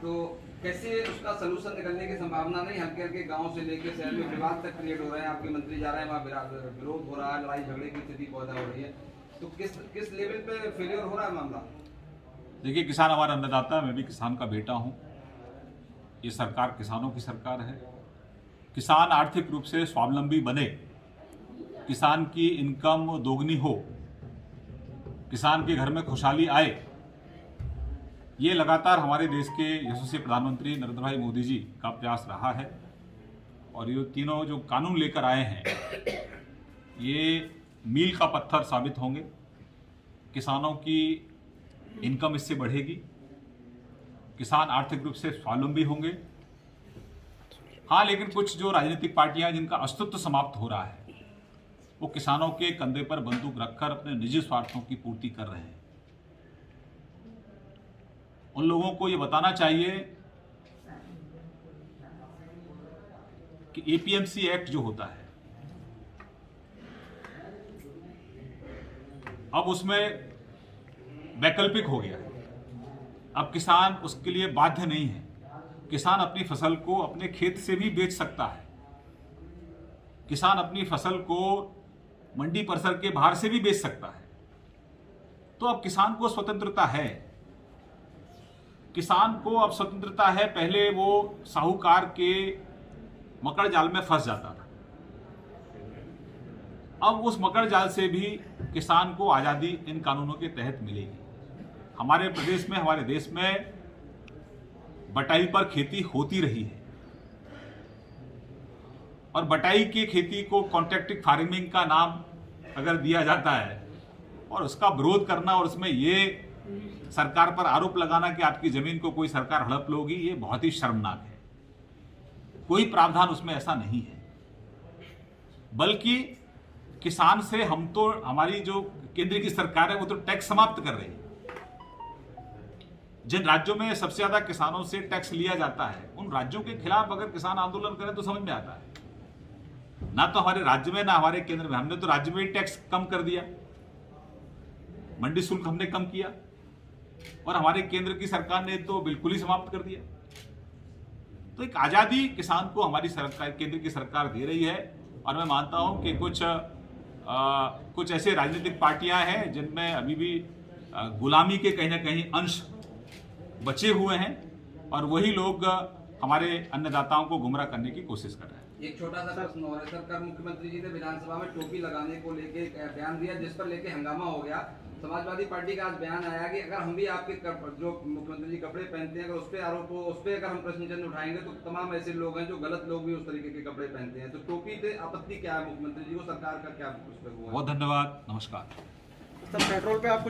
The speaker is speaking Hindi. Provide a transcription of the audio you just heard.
तो कैसे उसका सलूशन निकलने की संभावना नहीं? हल्के हल्के गांव से लेकर शहर में विवाद तक क्रिएट हो रहे हैं, आपके मंत्री जा रहे हैं वहाँ, विरोध हो रहा है, लड़ाई झगड़े की स्थिति पैदा हो रही है, तो किस लेवल पे फेलियर हो रहा है मामला? देखिए, किसान हमारा अन्नदाता है, मैं भी किसान का बेटा हूं। ये सरकार किसानों की सरकार है। किसान आर्थिक रूप से स्वावलंबी बने, किसान की इनकम दोगुनी हो, किसान के घर में खुशहाली आए, ये लगातार हमारे देश के यशस्वी प्रधानमंत्री नरेंद्र भाई मोदी जी का प्रयास रहा है। और ये तीनों जो कानून लेकर आए हैं, ये मील का पत्थर साबित होंगे। किसानों की इनकम इससे बढ़ेगी, किसान आर्थिक रूप से स्वावलंबी होंगे। हाँ, लेकिन कुछ जो राजनीतिक पार्टियां जिनका अस्तित्व समाप्त हो रहा है, वो किसानों के कंधे पर बंदूक रखकर अपने निजी स्वार्थों की पूर्ति कर रहे हैं। उन लोगों को ये बताना चाहिए कि एपीएमसी एक्ट जो होता है, अब उसमें वैकल्पिक हो गया है। अब किसान उसके लिए बाध्य नहीं है। किसान अपनी फसल को अपने खेत से भी बेच सकता है। किसान अपनी फसल को मंडी परिसर के बाहर से भी बेच सकता है। तो अब किसान को स्वतंत्रता है। किसान को अब स्वतंत्रता है। पहले वो साहूकार के मकड़ जाल में फंस जाता था। अब उस मकड़ जाल से भी किसान को आजादी इन कानूनों के तहत मिलेगी। हमारे प्रदेश में, हमारे देश में बटाई पर खेती होती रही है, और बटाई की खेती को कॉन्ट्रैक्टिव फार्मिंग का नाम अगर दिया जाता है, और उसका विरोध करना और उसमें ये सरकार पर आरोप लगाना कि आपकी जमीन को कोई सरकार हड़प लोगी, ये बहुत ही शर्मनाक है। कोई प्रावधान उसमें ऐसा नहीं है। बल्कि किसान से हम तो, हमारी जो केंद्र की सरकार है, वो तो टैक्स समाप्त कर रही है। जिन राज्यों में सबसे ज्यादा किसानों से टैक्स लिया जाता है, उन राज्यों के खिलाफ अगर किसान आंदोलन करें तो समझ में आता है। ना तो हमारे राज्य में, ना हमारे केंद्र में। हमने तो राज्य में टैक्स कम कर दिया, मंडी शुल्क हमने कम किया, और हमारे केंद्र की सरकार ने तो बिल्कुल ही समाप्त कर दिया। तो एक आजादी किसान को हमारी सरकार, केंद्र की सरकार दे रही है। और मैं मानता हूं कि कुछ ऐसे राजनीतिक पार्टियां हैं जिनमें अभी भी गुलामी के कहीं ना कहीं अंश बचे हुए हैं, और वही लोग हमारे अन्नदाताओं को गुमराह करने की कोशिश कर रहे हैं। एक छोटा सा प्रश्न हो रहा है सर, कल मुख्यमंत्री जी ने विधानसभा में टोपी लगाने को लेके एक बयान दिया, जिस पर लेके हंगामा हो गया। समाजवादी पार्टी का आज बयान आया कि अगर हम भी आपके जो मुख्यमंत्री जी कपड़े पहनते हैं, अगर उस पर आरोप हो, उस पर अगर हम प्रश्न चिन्ह उठाएंगे तो तमाम ऐसे लोग हैं जो गलत लोग भी उस तरीके के कपड़े पहनते हैं। तो टोपी पे आपत्ति क्या है मुख्यमंत्री जी को? सरकार का क्या उस पर हुआ? बहुत धन्यवाद, नमस्कार। सर, पेट्रोल पे आप